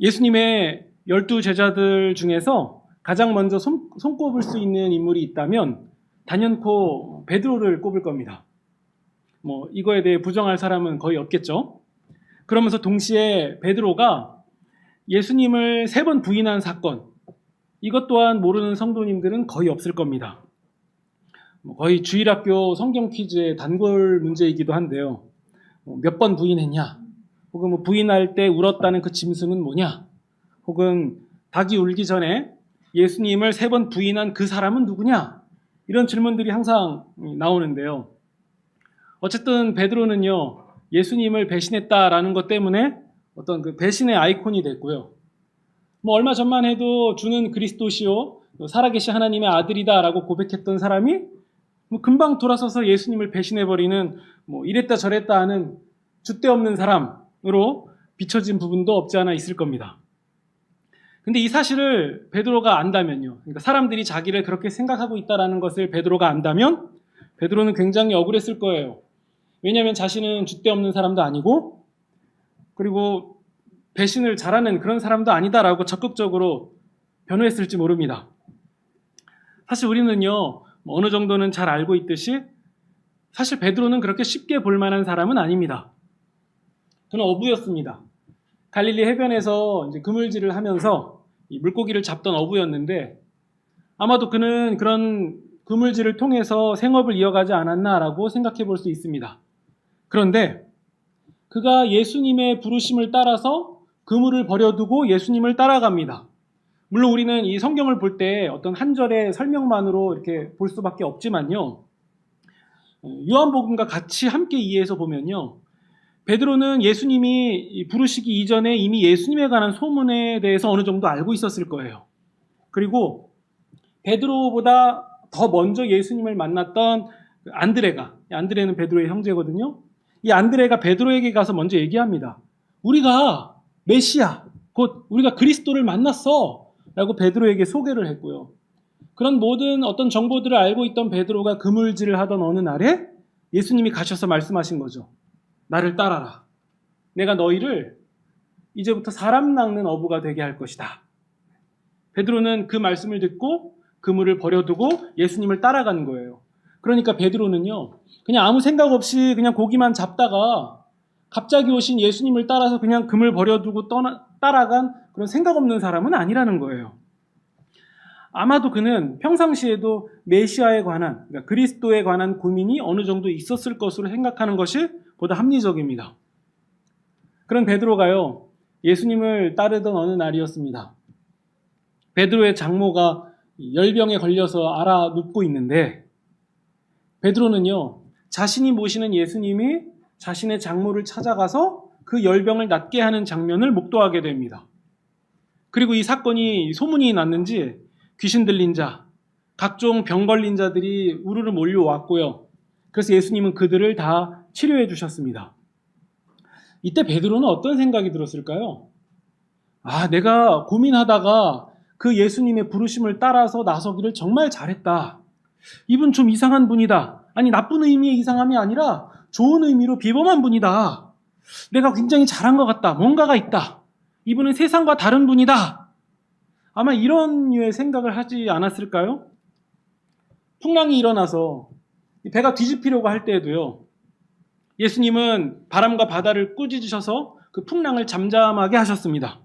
예수님의 12 제자들 중에서 가장 먼저 손꼽을 수 있는 인물이 있다면 단연코 베드로를 꼽을 겁니다. 이거에 대해 부정할 사람은 거의 없겠죠. 그러면서 동시에 베드로가 예수님을 3번 부인한 사건, 이것 또한 모르는 성도님들은 거의 없을 겁니다. 거의 주일학교 성경 퀴즈의 단골 문제이기도 한데요. 몇 번 부인했냐? 혹은 부인할 때 울었다는 그 짐승은 뭐냐? 혹은 닭이 울기 전에 예수님을 3번 부인한 그 사람은 누구냐? 이런 질문들이 항상 나오는데요. 어쨌든 베드로는요, 예수님을 배신했다라는 것 때문에 어떤 그 배신의 아이콘이 됐고요. 얼마 전만 해도 주는 그리스도시요, 살아계신 하나님의 아들이다라고 고백했던 사람이 금방 돌아서서 예수님을 배신해버리는 이랬다 저랬다 하는 줏대 없는 사람으로 비춰진 부분도 없지 않아 있을 겁니다. 근데 이 사실을 베드로가 안다면요, 그러니까 사람들이 자기를 그렇게 생각하고 있다는 것을 베드로가 안다면 베드로는 굉장히 억울했을 거예요. 왜냐하면 자신은 줏대 없는 사람도 아니고 그리고 배신을 잘하는 그런 사람도 아니다라고 적극적으로 변호했을지 모릅니다. 사실 우리는요, 어느 정도는 잘 알고 있듯이 사실 베드로는 그렇게 쉽게 볼 만한 사람은 아닙니다. 그는 어부였습니다. 갈릴리 해변에서 이제 그물질을 하면서 이 물고기를 잡던 어부였는데 아마도 그는 그런 그물질을 통해서 생업을 이어가지 않았나라고 생각해 볼 수 있습니다. 그런데 그가 예수님의 부르심을 따라서 그물을 버려두고 예수님을 따라갑니다. 물론 우리는 이 성경을 볼 때 어떤 한 절의 설명만으로 이렇게 볼 수밖에 없지만요. 요한복음과 같이 함께 이해해서 보면요. 베드로는 예수님이 부르시기 이전에 이미 예수님에 관한 소문에 대해서 어느 정도 알고 있었을 거예요. 그리고 베드로보다 더 먼저 예수님을 만났던 안드레는 베드로의 형제거든요. 이 안드레가 베드로에게 가서 먼저 얘기합니다. 우리가 메시아, 곧 우리가 그리스도를 만났어 라고 베드로에게 소개를 했고요. 그런 모든 어떤 정보들을 알고 있던 베드로가 그물질을 하던 어느 날에 예수님이 가셔서 말씀하신 거죠. 나를 따라라. 내가 너희를 이제부터 사람 낚는 어부가 되게 할 것이다. 베드로는 그 말씀을 듣고 그물을 버려두고 예수님을 따라간 거예요. 그러니까 베드로는요, 그냥 아무 생각 없이 그냥 고기만 잡다가 갑자기 오신 예수님을 따라서 그냥 그물 버려두고 따라간 그런 생각 없는 사람은 아니라는 거예요. 아마도 그는 평상시에도 메시아에 관한, 그러니까 그리스도에 관한 고민이 어느 정도 있었을 것으로 생각하는 것이 보다 합리적입니다. 그런 베드로가요, 예수님을 따르던 어느 날이었습니다. 베드로의 장모가 열병에 걸려서 알아 눕고 있는데 베드로는요, 자신이 모시는 예수님이 자신의 장모를 찾아가서 그 열병을 낫게 하는 장면을 목도하게 됩니다. 그리고 이 사건이 소문이 났는지 귀신 들린 자, 각종 병 걸린 자들이 우르르 몰려왔고요. 그래서 예수님은 그들을 다 치료해 주셨습니다. 이때 베드로는 어떤 생각이 들었을까요? 내가 고민하다가 그 예수님의 부르심을 따라서 나서기를 정말 잘했다. 이분 좀 이상한 분이다. 아니, 나쁜 의미의 이상함이 아니라 좋은 의미로 비범한 분이다. 내가 굉장히 잘한 것 같다. 뭔가가 있다. 이분은 세상과 다른 분이다. 아마 이런 류의 생각을 하지 않았을까요? 풍랑이 일어나서 배가 뒤집히려고 할 때에도요, 예수님은 바람과 바다를 꾸짖으셔서 그 풍랑을 잠잠하게 하셨습니다.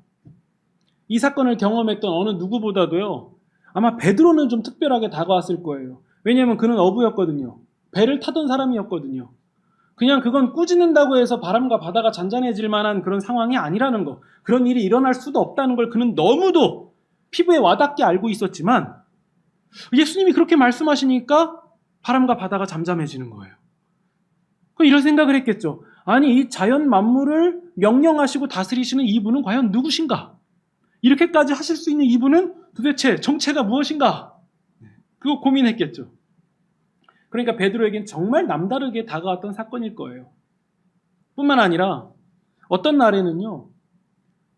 이 사건을 경험했던 어느 누구보다도요, 아마 베드로는 좀 특별하게 다가왔을 거예요. 왜냐하면 그는 어부였거든요. 배를 타던 사람이었거든요. 그냥 그건 꾸짖는다고 해서 바람과 바다가 잔잔해질 만한 그런 상황이 아니라는 거, 그런 일이 일어날 수도 없다는 걸 그는 너무도 피부에 와닿게 알고 있었지만 예수님이 그렇게 말씀하시니까 바람과 바다가 잠잠해지는 거예요. 이런 생각을 했겠죠. 아니, 이 자연 만물을 명령하시고 다스리시는 이분은 과연 누구신가? 이렇게까지 하실 수 있는 이분은 도대체 정체가 무엇인가? 그거 고민했겠죠. 그러니까 베드로에겐 정말 남다르게 다가왔던 사건일 거예요. 뿐만 아니라 어떤 날에는요,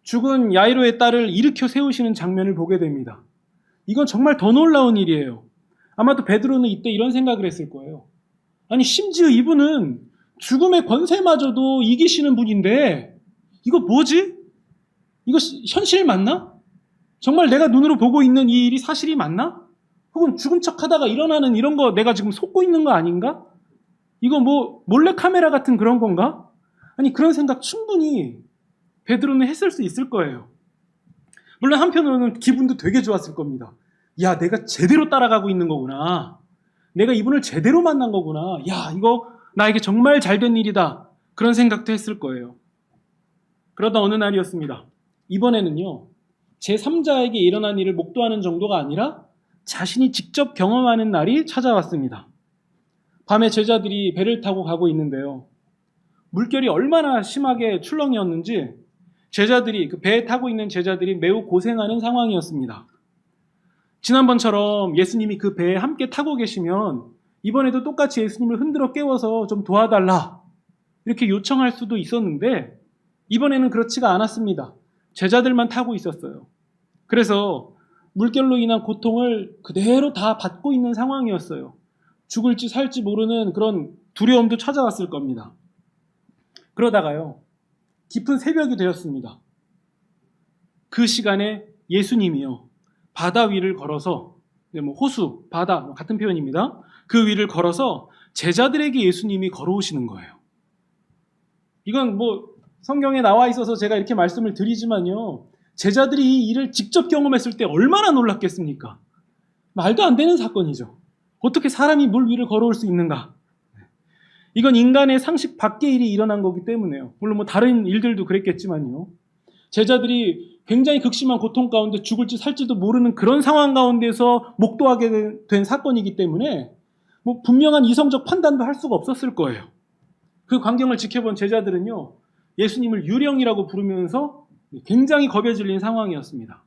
죽은 야이로의 딸을 일으켜 세우시는 장면을 보게 됩니다. 이건 정말 더 놀라운 일이에요. 아마도 베드로는 이때 이런 생각을 했을 거예요. 아니, 심지어 이분은 죽음의 권세마저도 이기시는 분인데 이거 뭐지? 이거 현실 맞나? 정말 내가 눈으로 보고 있는 이 일이 사실이 맞나? 혹은 죽은 척 하다가 일어나는 이런 거 내가 지금 속고 있는 거 아닌가? 이거 뭐 몰래카메라 같은 그런 건가? 아니, 그런 생각 충분히 베드로는 했을 수 있을 거예요. 물론 한편으로는 기분도 되게 좋았을 겁니다. 야, 내가 제대로 따라가고 있는 거구나. 내가 이분을 제대로 만난 거구나. 야, 이거 나에게 정말 잘된 일이다. 그런 생각도 했을 거예요. 그러다 어느 날이었습니다. 이번에는요, 제3자에게 일어난 일을 목도하는 정도가 아니라 자신이 직접 경험하는 날이 찾아왔습니다. 밤에 제자들이 배를 타고 가고 있는데요. 물결이 얼마나 심하게 출렁이었는지 제자들이, 그 배에 타고 있는 제자들이 매우 고생하는 상황이었습니다. 지난번처럼 예수님이 그 배에 함께 타고 계시면 이번에도 똑같이 예수님을 흔들어 깨워서 좀 도와달라 이렇게 요청할 수도 있었는데 이번에는 그렇지가 않았습니다. 제자들만 타고 있었어요. 그래서 물결로 인한 고통을 그대로 다 받고 있는 상황이었어요. 죽을지 살지 모르는 그런 두려움도 찾아왔을 겁니다. 그러다가요, 깊은 새벽이 되었습니다. 그 시간에 예수님이요, 바다 위를 걸어서, 호수, 바다 같은 표현입니다. 그 위를 걸어서 제자들에게 예수님이 걸어오시는 거예요. 이건 뭐 성경에 나와 있어서 제가 이렇게 말씀을 드리지만요, 제자들이 이 일을 직접 경험했을 때 얼마나 놀랐겠습니까? 말도 안 되는 사건이죠. 어떻게 사람이 물 위를 걸어올 수 있는가? 이건 인간의 상식 밖의 일이 일어난 거기 때문에요. 물론 뭐 다른 일들도 그랬겠지만요. 제자들이 굉장히 극심한 고통 가운데 죽을지 살지도 모르는 그런 상황 가운데서 목도하게 된 사건이기 때문에 뭐 분명한 이성적 판단도 할 수가 없었을 거예요. 그 광경을 지켜본 제자들은요, 예수님을 유령이라고 부르면서 굉장히 겁에 질린 상황이었습니다.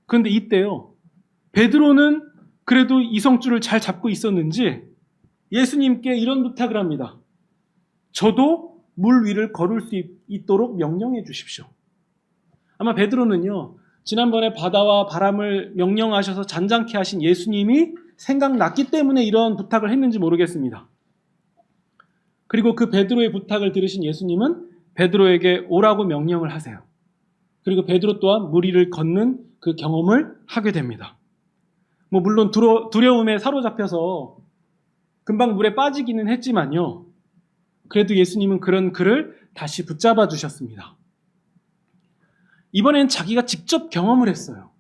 그런데 이때요, 베드로는 그래도 이성줄을 잘 잡고 있었는지 예수님께 이런 부탁을 합니다. 저도 물 위를 걸을 수 있도록 명령해 주십시오. 아마 베드로는요, 지난번에 바다와 바람을 명령하셔서 잔잔케 하신 예수님이 생각났기 때문에 이런 부탁을 했는지 모르겠습니다. 그리고 그 베드로의 부탁을 들으신 예수님은 베드로에게 오라고 명령을 하세요. 그리고 베드로 또한 물 위를 걷는 그 경험을 하게 됩니다. 뭐 물론 두려움에 사로잡혀서 금방 물에 빠지기는 했지만요, 그래도 예수님은 그런 그를 다시 붙잡아 주셨습니다. 이번엔 자기가 직접 경험을 했어요.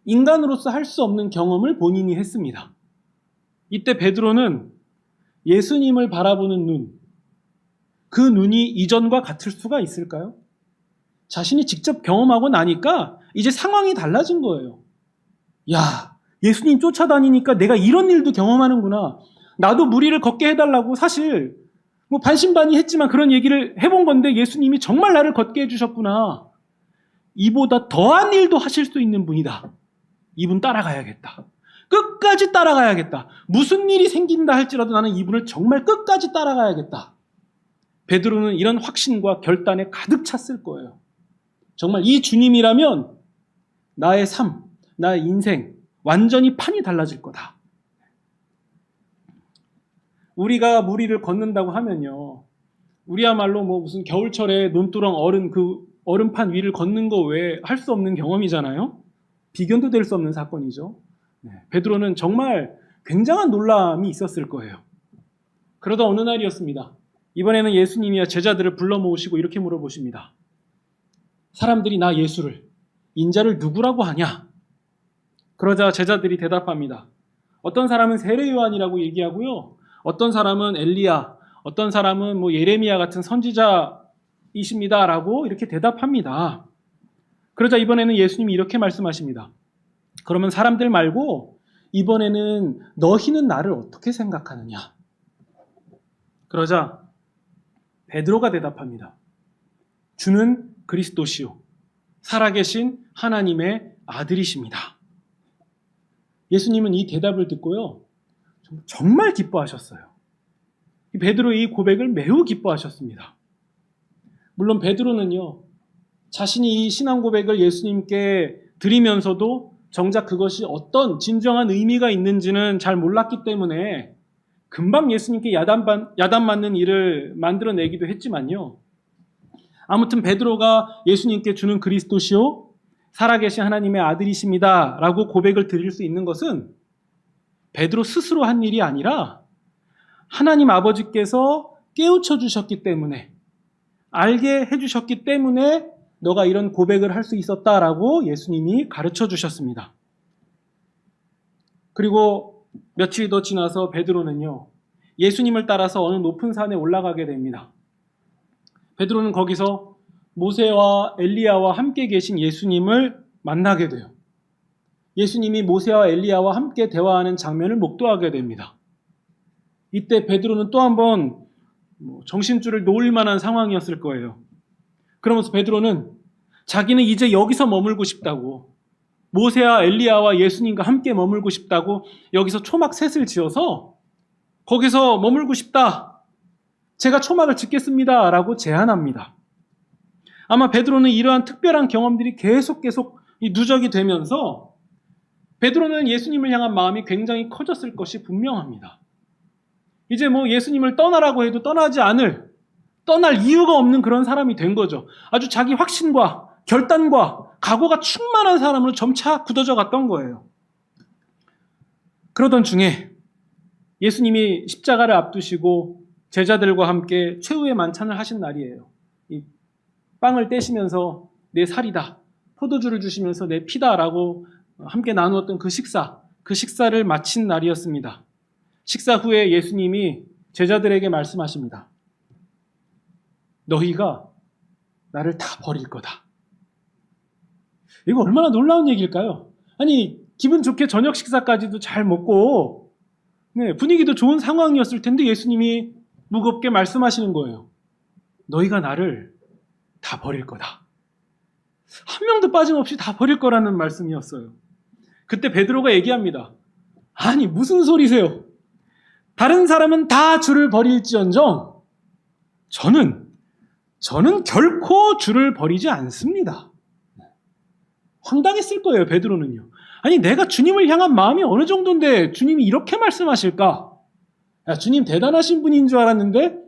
인간으로서 할 수 없는 경험을 본인이 했습니다. 이때 베드로는 예수님을 바라보는 눈, 그 눈이 이전과 같을 수가 있을까요? 자신이 직접 경험하고 나니까 이제 상황이 달라진 거예요. 야, 예수님 쫓아다니니까 내가 이런 일도 경험하는구나. 나도 물 위를 걷게 해달라고 사실 뭐 반신반의했지만 그런 얘기를 해본 건데 예수님이 정말 나를 걷게 해주셨구나. 이보다 더한 일도 하실 수 있는 분이다. 이분 따라가야겠다. 끝까지 따라가야겠다. 무슨 일이 생긴다 할지라도 나는 이분을 정말 끝까지 따라가야겠다. 베드로는 이런 확신과 결단에 가득 찼을 거예요. 정말 이 주님이라면 나의 삶, 나의 인생 완전히 판이 달라질 거다. 우리가 물 위를 걷는다고 하면요, 우리야말로 뭐 무슨 겨울철에 논두렁 얼음판 위를 걷는 거 외에 할 수 없는 경험이잖아요. 비견도 될 수 없는 사건이죠. 베드로는 정말 굉장한 놀람이 있었을 거예요. 그러다 어느 날이었습니다. 이번에는 예수님이야 제자들을 불러 모으시고 이렇게 물어보십니다. 사람들이 나 예수를, 인자를 누구라고 하냐? 그러자 제자들이 대답합니다. 어떤 사람은 세례 요한이라고 얘기하고요, 어떤 사람은 엘리야, 어떤 사람은 뭐 예레미야 같은 선지자이십니다라고 이렇게 대답합니다. 그러자 이번에는 예수님이 이렇게 말씀하십니다. 그러면 사람들 말고 이번에는 너희는 나를 어떻게 생각하느냐? 그러자 베드로가 대답합니다. 주는 그리스도시요, 살아계신 하나님의 아들이십니다. 예수님은 이 대답을 듣고요, 정말 기뻐하셨어요. 베드로의 이 고백을 매우 기뻐하셨습니다. 물론 베드로는요, 자신이 이 신앙 고백을 예수님께 드리면서도 정작 그것이 어떤 진정한 의미가 있는지는 잘 몰랐기 때문에 금방 예수님께 야단 맞는 일을 만들어내기도 했지만요, 아무튼 베드로가 예수님께 주는 그리스도시요 살아계신 하나님의 아들이십니다 라고 고백을 드릴 수 있는 것은 베드로 스스로 한 일이 아니라 하나님 아버지께서 깨우쳐 주셨기 때문에, 알게 해주셨기 때문에 너가 이런 고백을 할 수 있었다라고 예수님이 가르쳐 주셨습니다. 그리고 며칠이 더 지나서 베드로는요, 예수님을 따라서 어느 높은 산에 올라가게 됩니다. 베드로는 거기서 모세와 엘리야와 함께 계신 예수님을 만나게 돼요. 예수님이 모세와 엘리야와 함께 대화하는 장면을 목도하게 됩니다. 이때 베드로는 또 한 번 정신줄을 놓을 만한 상황이었을 거예요. 그러면서 베드로는 자기는 이제 여기서 머물고 싶다고, 모세와 엘리야와 예수님과 함께 머물고 싶다고 여기서 초막 셋을 지어서 거기서 머물고 싶다, 제가 초막을 짓겠습니다 라고 제안합니다. 아마 베드로는 이러한 특별한 경험들이 계속 누적이 되면서 베드로는 예수님을 향한 마음이 굉장히 커졌을 것이 분명합니다. 이제 예수님을 떠나라고 해도 떠날 이유가 없는 그런 사람이 된 거죠. 아주 자기 확신과 결단과 각오가 충만한 사람으로 점차 굳어져 갔던 거예요. 그러던 중에 예수님이 십자가를 앞두시고 제자들과 함께 최후의 만찬을 하신 날이에요. 이 빵을 떼시면서 내 살이다, 포도주를 주시면서 내 피다라고 함께 나누었던 그 식사를 마친 날이었습니다. 식사 후에 예수님이 제자들에게 말씀하십니다. 너희가 나를 다 버릴 거다. 이거 얼마나 놀라운 얘기일까요? 아니, 기분 좋게 저녁 식사까지도 잘 먹고 분위기도 좋은 상황이었을 텐데 예수님이 무겁게 말씀하시는 거예요. 너희가 나를 다 버릴 거다. 한 명도 빠짐없이 다 버릴 거라는 말씀이었어요. 그때 베드로가 얘기합니다. 아니, 무슨 소리세요? 다른 사람은 다 주를 버릴지언정 저는 결코 주를 버리지 않습니다. 황당했을 거예요, 베드로는요. 아니, 내가 주님을 향한 마음이 어느 정도인데 주님이 이렇게 말씀하실까? 야, 주님 대단하신 분인 줄 알았는데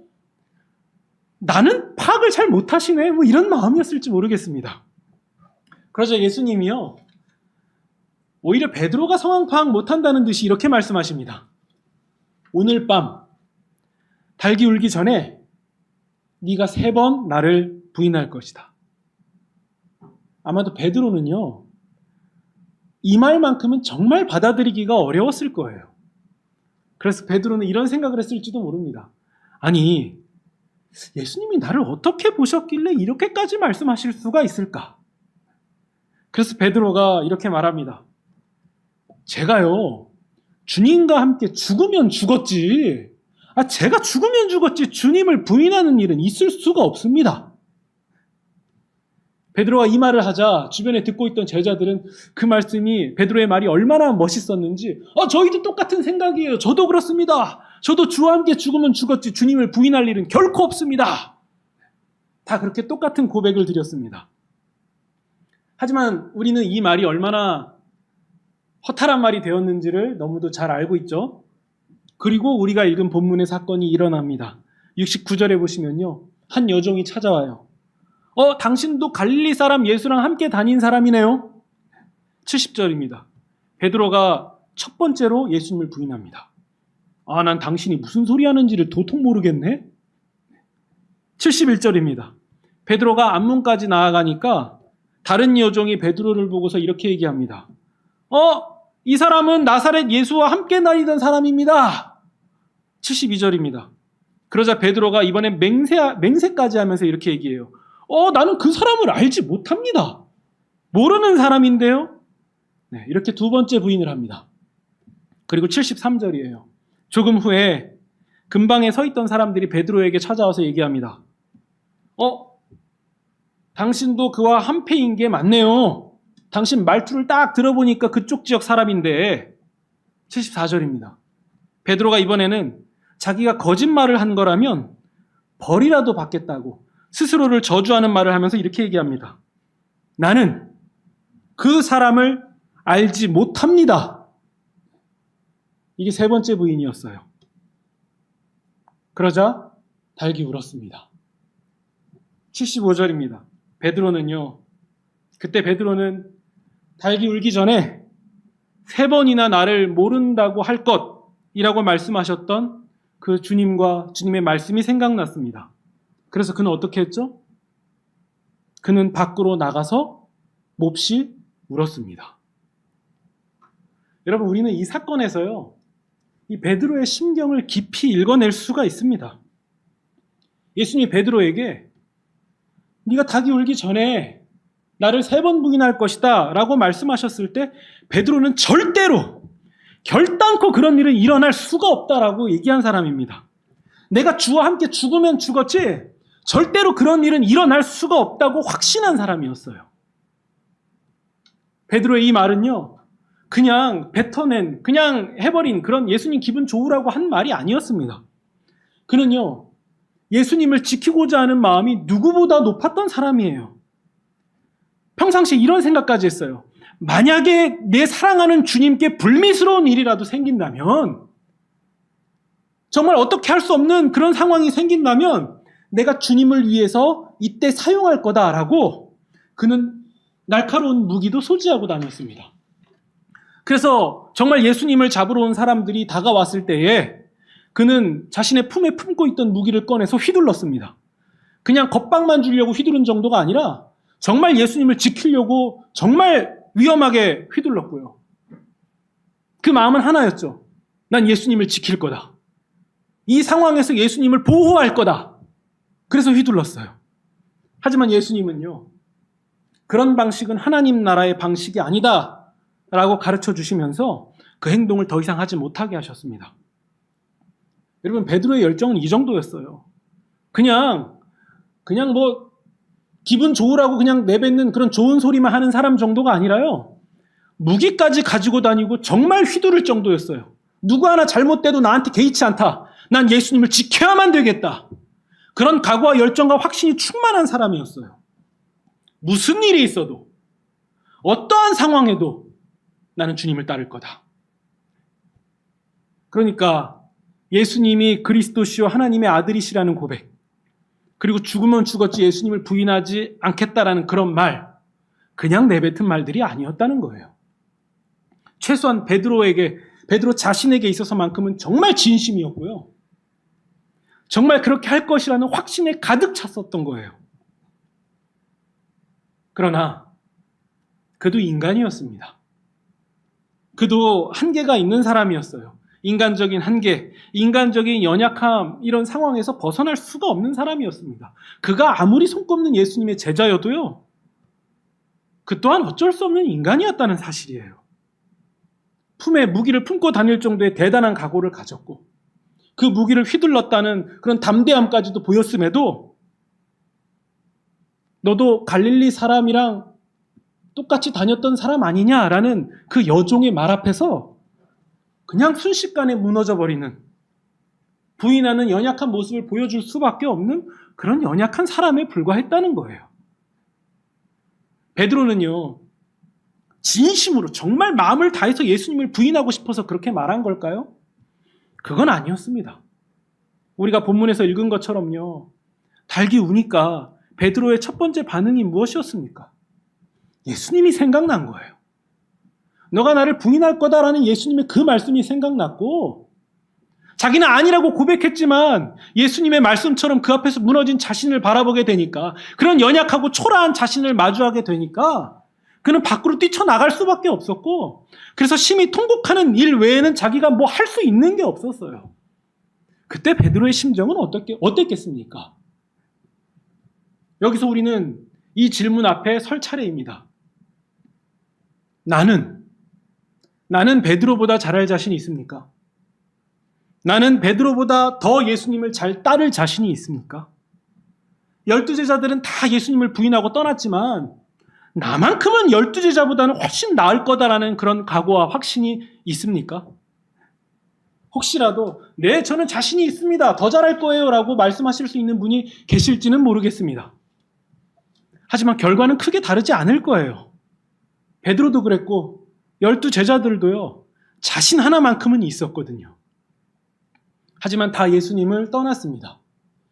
나는 파악을 잘 못하시네, 이런 마음이었을지 모르겠습니다. 그러자 예수님이요, 오히려 베드로가 상황 파악 못한다는 듯이 이렇게 말씀하십니다. 오늘 밤 달기 울기 전에 네가 3번 나를 부인할 것이다. 아마도 베드로는요, 이 말만큼은 정말 받아들이기가 어려웠을 거예요. 그래서 베드로는 이런 생각을 했을지도 모릅니다. 아니, 예수님이 나를 어떻게 보셨길래 이렇게까지 말씀하실 수가 있을까? 그래서 베드로가 이렇게 말합니다. 제가요, 주님과 함께 죽으면 죽었지, 제가 죽으면 죽었지 주님을 부인하는 일은 있을 수가 없습니다. 베드로가 이 말을 하자 주변에 듣고 있던 제자들은 그 말씀이, 베드로의 말이 얼마나 멋있었는지, 저희도 똑같은 생각이에요. 저도 그렇습니다. 저도 주와 함께 죽으면 죽었지 주님을 부인할 일은 결코 없습니다. 다 그렇게 똑같은 고백을 드렸습니다. 하지만 우리는 이 말이 얼마나 허탈한 말이 되었는지를 너무도 잘 알고 있죠. 그리고 우리가 읽은 본문의 사건이 일어납니다. 69절에 보시면요, 한 여종이 찾아와요. 당신도 갈릴리 사람 예수랑 함께 다닌 사람이네요. 70절입니다. 베드로가 첫 번째로 예수님을 부인합니다. 난 당신이 무슨 소리 하는지를 도통 모르겠네. 71절입니다. 베드로가 앞문까지 나아가니까 다른 여종이 베드로를 보고서 이렇게 얘기합니다. 이 사람은 나사렛 예수와 함께 다니던 사람입니다. 72절입니다. 그러자 베드로가 이번엔 맹세까지 하면서 이렇게 얘기해요. 나는 그 사람을 알지 못합니다. 모르는 사람인데요. 이렇게 두 번째 부인을 합니다. 그리고 73절이에요. 조금 후에 근방에 서 있던 사람들이 베드로에게 찾아와서 얘기합니다. 당신도 그와 한패인 게 맞네요. 당신 말투를 딱 들어보니까 그쪽 지역 사람인데. 74절입니다. 베드로가 이번에는 자기가 거짓말을 한 거라면 벌이라도 받겠다고 스스로를 저주하는 말을 하면서 이렇게 얘기합니다. 나는 그 사람을 알지 못합니다. 이게 세 번째 부인이었어요. 그러자 달기 울었습니다. 75절입니다. 그때 베드로는 달기 울기 전에 3번이나 나를 모른다고 할 것이라고 말씀하셨던 그 주님과 주님의 말씀이 생각났습니다. 그래서 그는 어떻게 했죠? 그는 밖으로 나가서 몹시 울었습니다. 여러분, 우리는 이 사건에서요, 이 베드로의 심경을 깊이 읽어낼 수가 있습니다. 예수님이 베드로에게 네가 닭이 울기 전에 나를 3번 부인할 것이다 라고 말씀하셨을 때 베드로는 절대로 결단코 그런 일은 일어날 수가 없다라고 얘기한 사람입니다. 내가 주와 함께 죽으면 죽었지 절대로 그런 일은 일어날 수가 없다고 확신한 사람이었어요. 베드로의 이 말은요, 그냥 뱉어낸, 그냥 해버린 그런 예수님 기분 좋으라고 한 말이 아니었습니다. 그는요, 예수님을 지키고자 하는 마음이 누구보다 높았던 사람이에요. 평상시에 이런 생각까지 했어요. 만약에 내 사랑하는 주님께 불미스러운 일이라도 생긴다면, 정말 어떻게 할 수 없는 그런 상황이 생긴다면 내가 주님을 위해서 이때 사용할 거다라고 그는 날카로운 무기도 소지하고 다녔습니다. 그래서 정말 예수님을 잡으러 온 사람들이 다가왔을 때에 그는 자신의 품에 품고 있던 무기를 꺼내서 휘둘렀습니다. 그냥 겁박만 주려고 휘두른 정도가 아니라 정말 예수님을 지키려고 정말 위험하게 휘둘렀고요. 그 마음은 하나였죠. 난 예수님을 지킬 거다. 이 상황에서 예수님을 보호할 거다. 그래서 휘둘렀어요. 하지만 예수님은요, 그런 방식은 하나님 나라의 방식이 아니다 라고 가르쳐 주시면서 그 행동을 더 이상 하지 못하게 하셨습니다. 여러분, 베드로의 열정은 이 정도였어요. 그냥 뭐 기분 좋으라고 그냥 내뱉는 그런 좋은 소리만 하는 사람 정도가 아니라요, 무기까지 가지고 다니고 정말 휘두를 정도였어요. 누구 하나 잘못돼도 나한테 개의치 않다. 난 예수님을 지켜야만 되겠다. 그런 각오와 열정과 확신이 충만한 사람이었어요. 무슨 일이 있어도, 어떠한 상황에도 나는 주님을 따를 거다. 그러니까 예수님이 그리스도시요 하나님의 아들이시라는 고백, 그리고 죽으면 죽었지 예수님을 부인하지 않겠다라는 그런 말, 그냥 내뱉은 말들이 아니었다는 거예요. 최소한 베드로 자신에게 있어서만큼은 정말 진심이었고요. 정말 그렇게 할 것이라는 확신에 가득 찼었던 거예요. 그러나 그도 인간이었습니다. 그도 한계가 있는 사람이었어요. 인간적인 한계, 인간적인 연약함, 이런 상황에서 벗어날 수가 없는 사람이었습니다. 그가 아무리 손꼽는 예수님의 제자여도요, 그 또한 어쩔 수 없는 인간이었다는 사실이에요. 품에 무기를 품고 다닐 정도의 대단한 각오를 가졌고, 그 무기를 휘둘렀다는 그런 담대함까지도 보였음에도, 너도 갈릴리 사람이랑 똑같이 다녔던 사람 아니냐라는 그 여종의 말 앞에서 그냥 순식간에 무너져버리는, 부인하는 연약한 모습을 보여줄 수밖에 없는 그런 연약한 사람에 불과했다는 거예요. 베드로는요, 진심으로 정말 마음을 다해서 예수님을 부인하고 싶어서 그렇게 말한 걸까요? 그건 아니었습니다. 우리가 본문에서 읽은 것처럼요, 달기 우니까 베드로의 첫 번째 반응이 무엇이었습니까? 예수님이 생각난 거예요. 너가 나를 부인할 거다라는 예수님의 그 말씀이 생각났고, 자기는 아니라고 고백했지만 예수님의 말씀처럼 그 앞에서 무너진 자신을 바라보게 되니까, 그런 연약하고 초라한 자신을 마주하게 되니까 그는 밖으로 뛰쳐나갈 수밖에 없었고, 그래서 심히 통곡하는 일 외에는 자기가 뭐 할 수 있는 게 없었어요. 그때 베드로의 심정은 어땠겠습니까? 여기서 우리는 이 질문 앞에 설 차례입니다. 나는 베드로보다 잘할 자신이 있습니까? 나는 베드로보다 더 예수님을 잘 따를 자신이 있습니까? 12제자들은 다 예수님을 부인하고 떠났지만 나만큼은 12제자보다는 훨씬 나을 거다라는 그런 각오와 확신이 있습니까? 혹시라도 네, 저는 자신이 있습니다, 더 잘할 거예요 라고 말씀하실 수 있는 분이 계실지는 모르겠습니다. 하지만 결과는 크게 다르지 않을 거예요. 베드로도 그랬고 12제자들도요, 자신 하나만큼은 있었거든요. 하지만 다 예수님을 떠났습니다.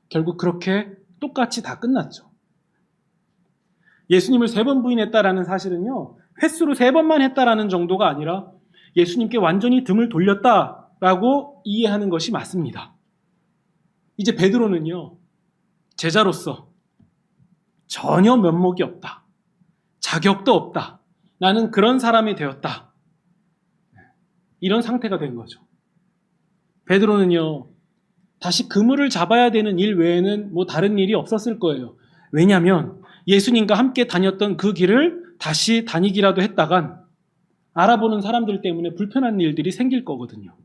결국 그렇게 똑같이 다 끝났죠. 예수님을 3번 부인했다라는 사실은요, 횟수로 3번만 했다라는 정도가 아니라 예수님께 완전히 등을 돌렸다라고 이해하는 것이 맞습니다. 이제 베드로는요, 제자로서 전혀 면목이 없다, 자격도 없다, 나는 그런 사람이 되었다, 이런 상태가 된 거죠. 베드로는요, 다시 그물을 잡아야 되는 일 외에는 뭐 다른 일이 없었을 거예요. 왜냐하면 예수님과 함께 다녔던 그 길을 다시 다니기라도 했다간 알아보는 사람들 때문에 불편한 일들이 생길 거거든요.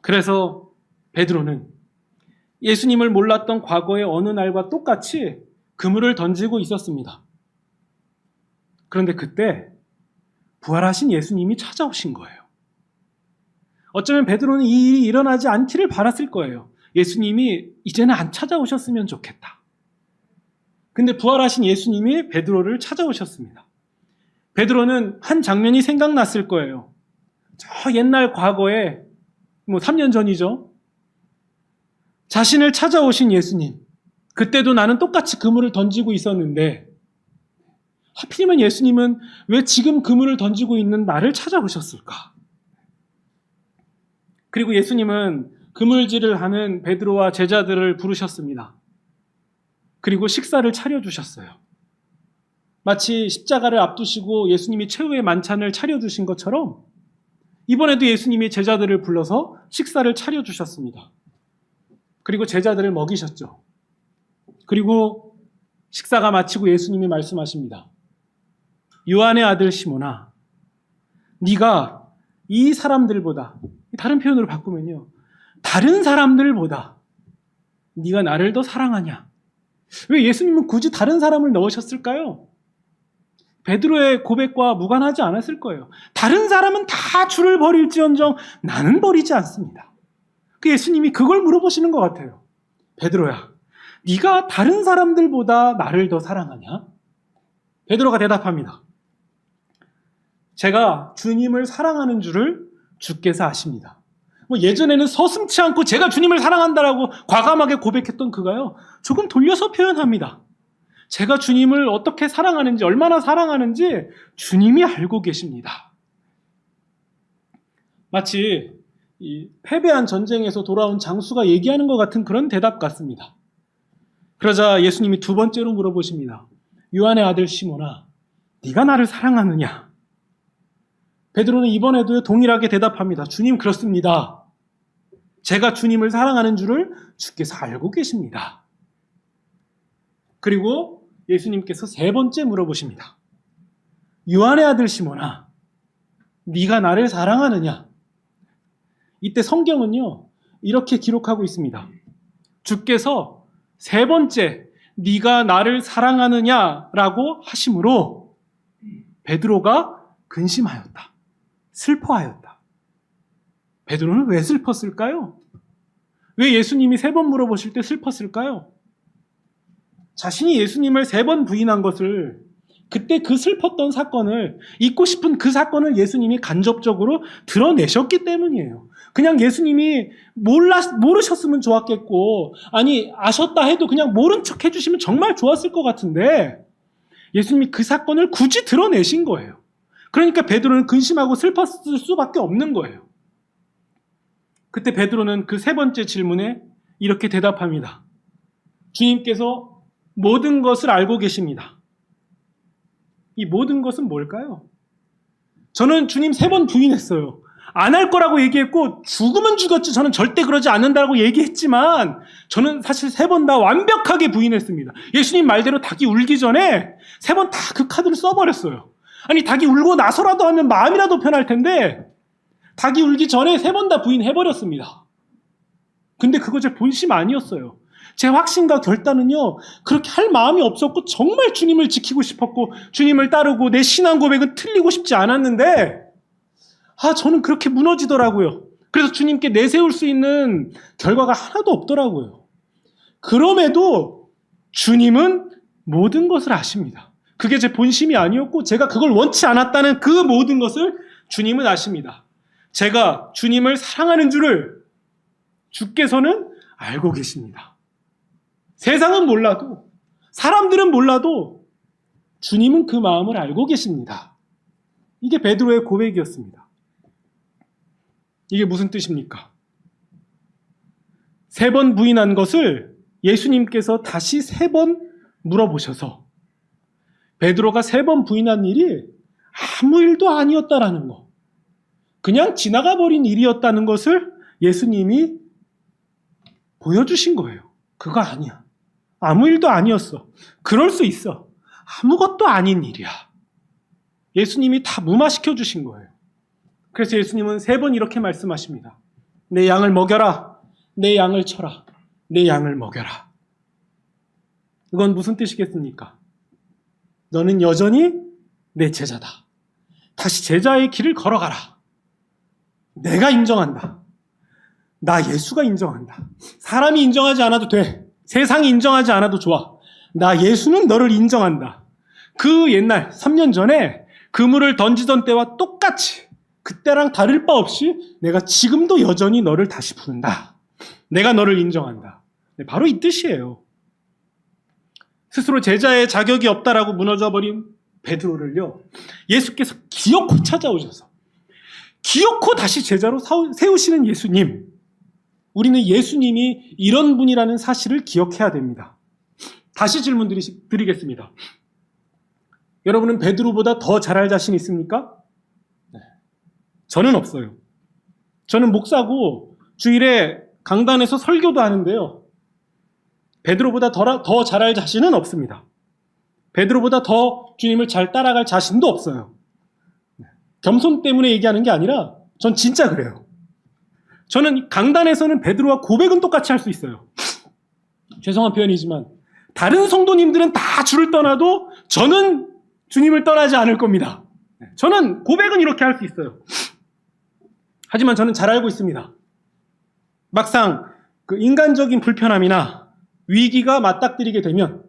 그래서 베드로는 예수님을 몰랐던 과거의 어느 날과 똑같이 그물을 던지고 있었습니다. 그런데 그때 부활하신 예수님이 찾아오신 거예요. 어쩌면 베드로는 이 일이 일어나지 않기를 바랐을 거예요. 예수님이 이제는 안 찾아오셨으면 좋겠다. 근데 부활하신 예수님이 베드로를 찾아오셨습니다. 베드로는 한 장면이 생각났을 거예요. 저 옛날 과거에 3년 전이죠. 자신을 찾아오신 예수님. 그때도 나는 똑같이 그물을 던지고 있었는데 하필이면 예수님은 왜 지금 그물을 던지고 있는 나를 찾아오셨을까? 그리고 예수님은 그물질을 하는 베드로와 제자들을 부르셨습니다. 그리고 식사를 차려주셨어요. 마치 십자가를 앞두시고 예수님이 최후의 만찬을 차려주신 것처럼 이번에도 예수님이 제자들을 불러서 식사를 차려주셨습니다. 그리고 제자들을 먹이셨죠. 그리고 식사가 마치고 예수님이 말씀하십니다. 요한의 아들 시몬아, 네가 이 사람들보다, 다른 표현으로 바꾸면요, 다른 사람들보다 네가 나를 더 사랑하냐? 왜 예수님은 굳이 다른 사람을 넣으셨을까요? 베드로의 고백과 무관하지 않았을 거예요. 다른 사람은 다 주를 버릴지언정 나는 버리지 않습니다. 그 예수님이 그걸 물어보시는 것 같아요. 베드로야, 네가 다른 사람들보다 나를 더 사랑하냐? 베드로가 대답합니다. 제가 주님을 사랑하는 줄을 주께서 아십니다. 예전에는 서슴지 않고 제가 주님을 사랑한다라고 과감하게 고백했던 그가요, 조금 돌려서 표현합니다. 제가 주님을 어떻게 사랑하는지, 얼마나 사랑하는지 주님이 알고 계십니다. 마치 이 패배한 전쟁에서 돌아온 장수가 얘기하는 것 같은 그런 대답 같습니다. 그러자 예수님이 2번째로 물어보십니다. 요한의 아들 시몬아, 네가 나를 사랑하느냐? 베드로는 이번에도 동일하게 대답합니다. 주님, 그렇습니다. 제가 주님을 사랑하는 줄을 주께서 알고 계십니다. 그리고 예수님께서 3번째 물어보십니다. 요한의 아들 시몬아, 네가 나를 사랑하느냐? 이때 성경은요, 이렇게 기록하고 있습니다. 주께서 3번째 네가 나를 사랑하느냐라고 하심으로 베드로가 근심하였다. 슬퍼하였다. 베드로는 왜 슬펐을까요? 왜 예수님이 3번 물어보실 때 슬펐을까요? 자신이 예수님을 3번 부인한 것을, 그때 그 슬펐던 사건을, 잊고 싶은 그 사건을 예수님이 간접적으로 드러내셨기 때문이에요. 그냥 예수님이 모르셨으면 좋았겠고, 아니 아셨다 해도 그냥 모른 척 해주시면 정말 좋았을 것 같은데 예수님이 그 사건을 굳이 드러내신 거예요. 그러니까 베드로는 근심하고 슬펐을 수밖에 없는 거예요. 그때 베드로는 그 3번째 질문에 이렇게 대답합니다. 주님께서 모든 것을 알고 계십니다. 이 모든 것은 뭘까요? 저는 주님 3번 부인했어요. 안 할 거라고 얘기했고 죽으면 죽었지 저는 절대 그러지 않는다고 얘기했지만 저는 사실 3번 다 완벽하게 부인했습니다. 예수님 말대로 닭이 울기 전에 3번 다 그 카드를 써버렸어요. 아니 닭이 울고 나서라도 하면 마음이라도 편할 텐데 닭이 울기 전에 3번 다 부인해버렸습니다. 근데 그거 제 본심 아니었어요. 제 확신과 결단은요, 그렇게 할 마음이 없었고 정말 주님을 지키고 싶었고 주님을 따르고 내 신앙 고백은 틀리고 싶지 않았는데 저는 그렇게 무너지더라고요. 그래서 주님께 내세울 수 있는 결과가 하나도 없더라고요. 그럼에도 주님은 모든 것을 아십니다. 그게 제 본심이 아니었고 제가 그걸 원치 않았다는 그 모든 것을 주님은 아십니다. 제가 주님을 사랑하는 줄을 주께서는 알고 계십니다. 세상은 몰라도, 사람들은 몰라도 주님은 그 마음을 알고 계십니다. 이게 베드로의 고백이었습니다. 이게 무슨 뜻입니까? 3번 부인한 것을 예수님께서 다시 3번 물어보셔서 베드로가 3번 부인한 일이 아무 일도 아니었다라는 거, 그냥 지나가 버린 일이었다는 것을 예수님이 보여주신 거예요. 그거 아니야. 아무 일도 아니었어. 그럴 수 있어. 아무것도 아닌 일이야. 예수님이 다 무마시켜 주신 거예요. 그래서 예수님은 3번 이렇게 말씀하십니다. 내 양을 먹여라. 내 양을 쳐라. 내 양을 먹여라. 이건 무슨 뜻이겠습니까? 너는 여전히 내 제자다. 다시 제자의 길을 걸어가라. 내가 인정한다. 나 예수가 인정한다. 사람이 인정하지 않아도 돼. 세상이 인정하지 않아도 좋아. 나 예수는 너를 인정한다. 그 옛날 3년 전에 그물을 던지던 때와 똑같이 그때랑 다를 바 없이 내가 지금도 여전히 너를 다시 부른다. 내가 너를 인정한다. 네, 바로 이 뜻이에요. 스스로 제자의 자격이 없다라고 무너져버린 베드로를요, 예수께서 기어코 찾아오셔서 기어코 다시 제자로 세우시는 예수님. 우리는 예수님이 이런 분이라는 사실을 기억해야 됩니다. 다시 질문 드리겠습니다. 여러분은 베드로보다 더 잘할 자신 있습니까? 네. 저는 없어요. 저는 목사고 주일에 강단에서 설교도 하는데요. 베드로보다 더 잘할 자신은 없습니다. 베드로보다 더 주님을 잘 따라갈 자신도 없어요. 겸손 때문에 얘기하는 게 아니라 전 진짜 그래요. 저는 강단에서는 베드로와 고백은 똑같이 할 수 있어요. 죄송한 표현이지만 다른 성도님들은 다 주를 떠나도 저는 주님을 떠나지 않을 겁니다. 저는 고백은 이렇게 할 수 있어요. 하지만 저는 잘 알고 있습니다. 막상 그 인간적인 불편함이나 위기가 맞닥뜨리게 되면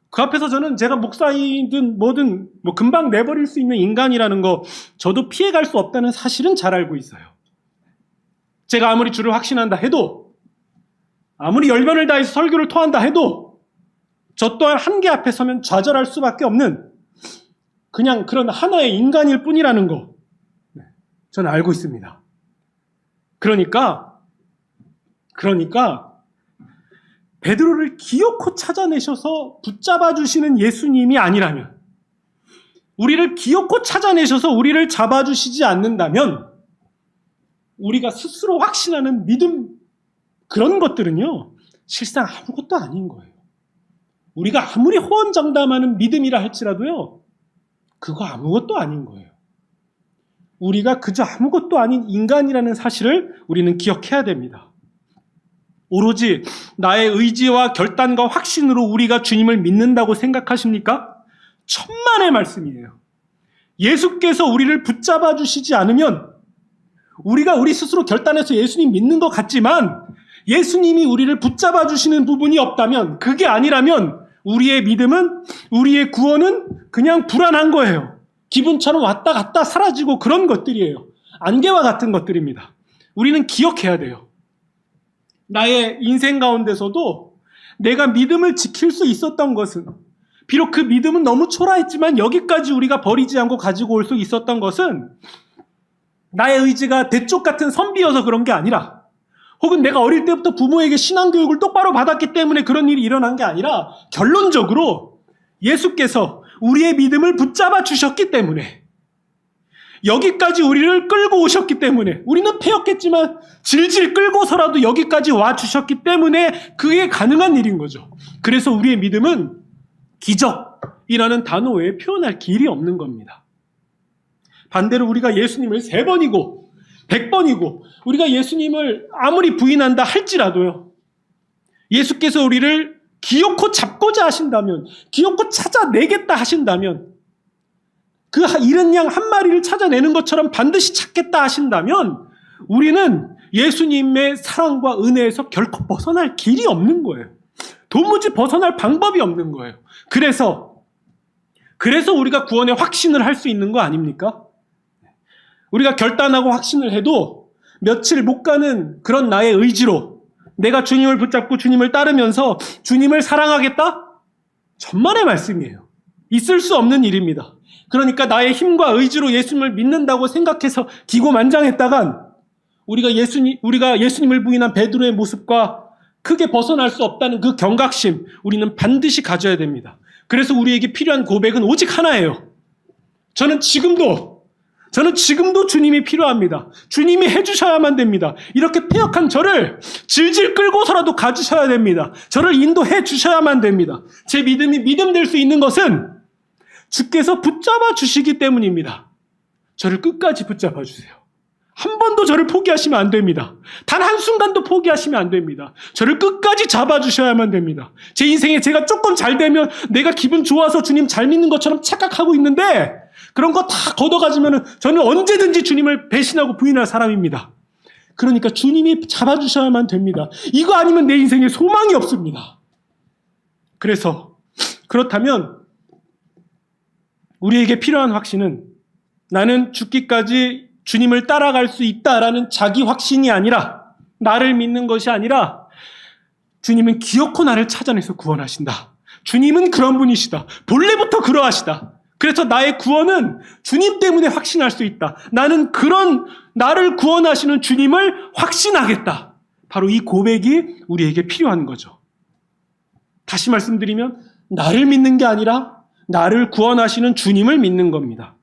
그 앞에서 저는 제가 목사이든 뭐든 금방 내버릴 수 있는 인간이라는 거 저도 피해갈 수 없다는 사실은 잘 알고 있어요. 제가 아무리 주를 확신한다 해도, 아무리 열변을 다해서 설교를 토한다 해도 저 또한 한계 앞에 서면 좌절할 수밖에 없는 그냥 그런 하나의 인간일 뿐이라는 거 저는 알고 있습니다. 그러니까 베드로를 기어코 찾아내셔서 붙잡아 주시는 예수님이 아니라면, 우리를 기어코 찾아내셔서 우리를 잡아주시지 않는다면 우리가 스스로 확신하는 믿음, 그런 것들은요 실상 아무것도 아닌 거예요. 우리가 아무리 호언장담하는 믿음이라 할지라도요 그거 아무것도 아닌 거예요. 우리가 그저 아무것도 아닌 인간이라는 사실을 우리는 기억해야 됩니다. 오로지 나의 의지와 결단과 확신으로 우리가 주님을 믿는다고 생각하십니까? 천만의 말씀이에요. 예수께서 우리를 붙잡아 주시지 않으면 우리가 우리 스스로 결단해서 예수님 믿는 것 같지만 예수님이 우리를 붙잡아 주시는 부분이 없다면, 그게 아니라면 우리의 믿음은, 우리의 구원은 그냥 불안한 거예요. 기분처럼 왔다 갔다 사라지고 그런 것들이에요. 안개와 같은 것들입니다. 우리는 기억해야 돼요. 나의 인생 가운데서도 내가 믿음을 지킬 수 있었던 것은, 비록 그 믿음은 너무 초라했지만 여기까지 우리가 버리지 않고 가지고 올 수 있었던 것은 나의 의지가 대쪽 같은 선비여서 그런 게 아니라, 혹은 내가 어릴 때부터 부모에게 신앙교육을 똑바로 받았기 때문에 그런 일이 일어난 게 아니라, 결론적으로 예수께서 우리의 믿음을 붙잡아 주셨기 때문에, 여기까지 우리를 끌고 오셨기 때문에, 우리는 패였겠지만 질질 끌고서라도 여기까지 와 주셨기 때문에 그게 가능한 일인 거죠. 그래서 우리의 믿음은 기적이라는 단어 외에 표현할 길이 없는 겁니다. 반대로 우리가 예수님을 3번이고 100번이고 우리가 예수님을 아무리 부인한다 할지라도요, 예수께서 우리를 기어코 잡고자 하신다면, 기어코 찾아내겠다 하신다면, 그 잃은 양 한 마리를 찾아내는 것처럼 반드시 찾겠다 하신다면 우리는 예수님의 사랑과 은혜에서 결코 벗어날 길이 없는 거예요. 도무지 벗어날 방법이 없는 거예요. 그래서 우리가 구원의 확신을 할 수 있는 거 아닙니까? 우리가 결단하고 확신을 해도 며칠 못 가는 그런 나의 의지로 내가 주님을 붙잡고 주님을 따르면서 주님을 사랑하겠다? 천만의 말씀이에요. 있을 수 없는 일입니다. 그러니까 나의 힘과 의지로 예수님을 믿는다고 생각해서 기고만장했다간 우리가 예수님을 부인한 베드로의 모습과 크게 벗어날 수 없다는 그 경각심 우리는 반드시 가져야 됩니다. 그래서 우리에게 필요한 고백은 오직 하나예요. 저는 지금도 주님이 필요합니다. 주님이 해주셔야만 됩니다. 이렇게 패역한 저를 질질 끌고서라도 가주셔야 됩니다. 저를 인도해 주셔야만 됩니다. 제 믿음이 믿음될 수 있는 것은 주께서 붙잡아 주시기 때문입니다. 저를 끝까지 붙잡아 주세요. 한 번도 저를 포기하시면 안 됩니다. 단 한순간도 포기하시면 안 됩니다. 저를 끝까지 잡아주셔야만 됩니다. 제 인생에 제가 조금 잘 되면 내가 기분 좋아서 주님 잘 믿는 것처럼 착각하고 있는데 그런 거 다 걷어가지면 저는 언제든지 주님을 배신하고 부인할 사람입니다. 그러니까 주님이 잡아주셔야만 됩니다. 이거 아니면 내 인생에 소망이 없습니다. 그렇다면 우리에게 필요한 확신은 나는 죽기까지 주님을 따라갈 수 있다라는 자기 확신이 아니라 나를 믿는 것이 아니라 주님은 기어코 나를 찾아내서 구원하신다. 주님은 그런 분이시다. 본래부터 그러하시다. 그래서 나의 구원은 주님 때문에 확신할 수 있다. 나는 그런 나를 구원하시는 주님을 확신하겠다. 바로 이 고백이 우리에게 필요한 거죠. 다시 말씀드리면 나를 믿는 게 아니라 나를 구원하시는 주님을 믿는 겁니다.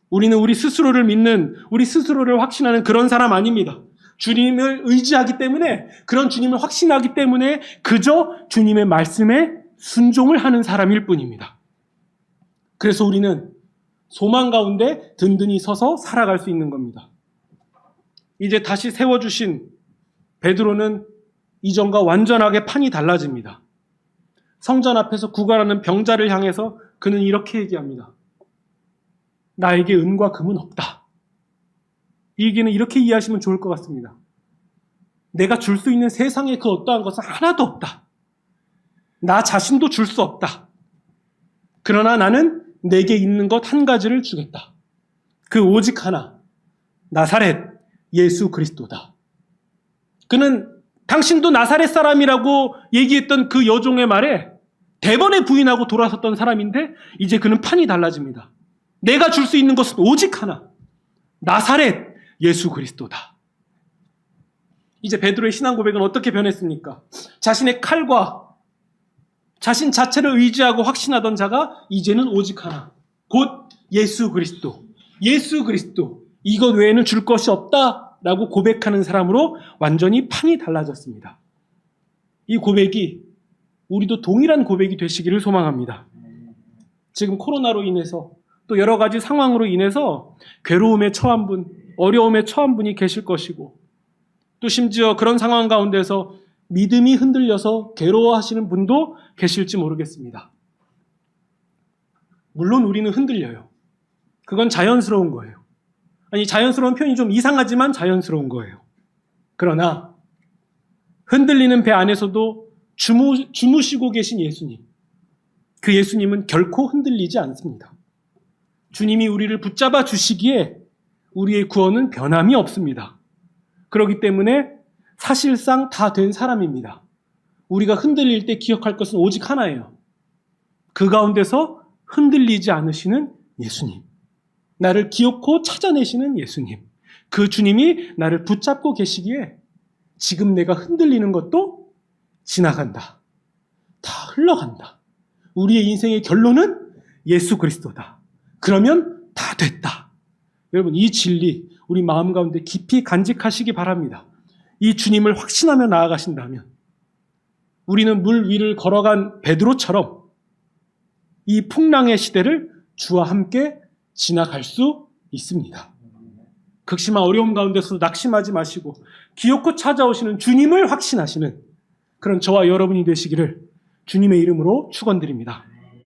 우리는 우리 스스로를 믿는, 우리 스스로를 확신하는 그런 사람 아닙니다. 주님을 의지하기 때문에, 그런 주님을 확신하기 때문에 그저 주님의 말씀에 순종을 하는 사람일 뿐입니다. 그래서 우리는 소망 가운데 든든히 서서 살아갈 수 있는 겁니다. 이제 다시 세워주신 베드로는 이전과 완전하게 판이 달라집니다. 성전 앞에서 구걸하는 병자를 향해서 그는 이렇게 얘기합니다. 나에게 은과 금은 없다. 이 얘기는 이렇게 이해하시면 좋을 것 같습니다. 내가 줄 수 있는 세상에 그 어떠한 것은 하나도 없다. 나 자신도 줄 수 없다. 그러나 나는 내게 있는 것 한 가지를 주겠다. 그 오직 하나, 나사렛 예수 그리스도다. 그는 당신도 나사렛 사람이라고 얘기했던 그 여종의 말에 대번에 부인하고 돌아섰던 사람인데 이제 그는 판이 달라집니다. 내가 줄 수 있는 것은 오직 하나, 나사렛 예수 그리스도다. 이제 베드로의 신앙 고백은 어떻게 변했습니까? 자신의 칼과 자신 자체를 의지하고 확신하던 자가 이제는 오직 하나, 곧 예수 그리스도. 예수 그리스도. 이것 외에는 줄 것이 없다라고 고백하는 사람으로 완전히 판이 달라졌습니다. 이 고백이 우리도 동일한 고백이 되시기를 소망합니다. 지금 코로나로 인해서 또 여러 가지 상황으로 인해서 괴로움에 처한 분, 어려움에 처한 분이 계실 것이고 또 심지어 그런 상황 가운데서 믿음이 흔들려서 괴로워하시는 분도 계실지 모르겠습니다. 물론 우리는 흔들려요. 그건 자연스러운 거예요. 아니, 자연스러운 표현이 좀 이상하지만 자연스러운 거예요. 그러나 흔들리는 배 안에서도 주무시고 계신 예수님, 그 예수님은 결코 흔들리지 않습니다. 주님이 우리를 붙잡아 주시기에 우리의 구원은 변함이 없습니다. 그렇기 때문에 사실상 다 된 사람입니다. 우리가 흔들릴 때 기억할 것은 오직 하나예요. 그 가운데서 흔들리지 않으시는 예수님. 나를 기어코 찾아내시는 예수님. 그 주님이 나를 붙잡고 계시기에 지금 내가 흔들리는 것도 지나간다. 다 흘러간다. 우리의 인생의 결론은 예수 그리스도다. 그러면 다 됐다. 여러분, 이 진리 우리 마음 가운데 깊이 간직하시기 바랍니다. 이 주님을 확신하며 나아가신다면 우리는 물 위를 걸어간 베드로처럼 이 풍랑의 시대를 주와 함께 지나갈 수 있습니다. 극심한 어려움 가운데서 낙심하지 마시고 기어코 찾아오시는 주님을 확신하시는 그런 저와 여러분이 되시기를 주님의 이름으로 축원드립니다.